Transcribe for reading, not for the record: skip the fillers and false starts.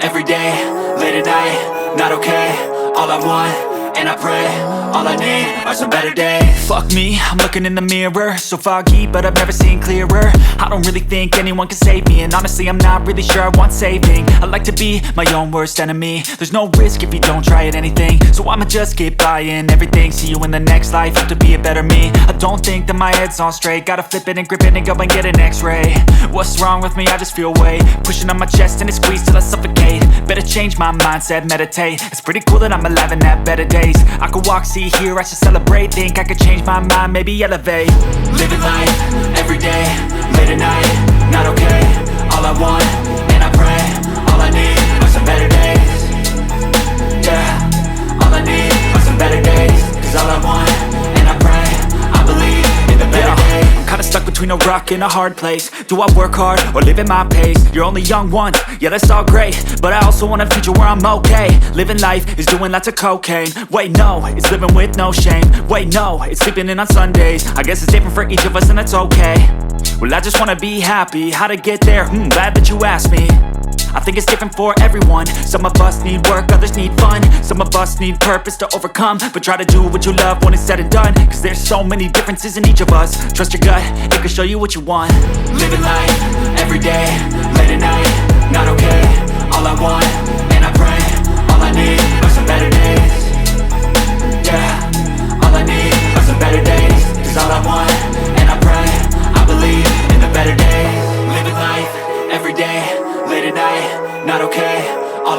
every day, late at night, not okay. All I want, and I pray, all I need are some better days. Fuck me, I'm looking in the mirror, so foggy, but I've never seen clearer. I don't really think anyone can save me, and honestly I'm not really sure I want saving. I like to be my own worst enemy. There's no risk if you don't try at anything, so I'ma just keep buying everything. See you in the next life, have to be a better me. I don't think that my head's on straight, gotta flip it and grip it and go and get an x-ray. What's wrong with me? I just feel weight pushing on my chest and it squeezes till I suffocate. Better change my mindset, meditate. It's pretty cool that I'm alive and have better days. I could walk, see, hear, I should celebrate. Think I could change my mind, maybe elevate. Living life, every day, late at night, not okay. All I want, and I pray, all I need are some better days. Yeah, all I need are some better days. Cause all I want, and I pray, I believe in the better days. I'm kinda stuck between a rock and a hard place. Do I work hard or live at my pace? You're only young once, yeah that's all great, but I also want a future where I'm okay. Living life is doing lots of cocaine. Wait no, it's living with no shame. Wait no, it's sleeping in on Sundays. I guess it's different for each of us and that's okay. Well I just wanna be happy, how to get there? Glad that you asked me. I think it's different for everyone. Some of us need work, others need fun. Some of us need purpose to overcome. But try to do what you love when it's said and done. Cause there's so many differences in each of us. Trust your gut, it can show you what you want. Living life, every day, late at night, not okay. All I want, and I pray,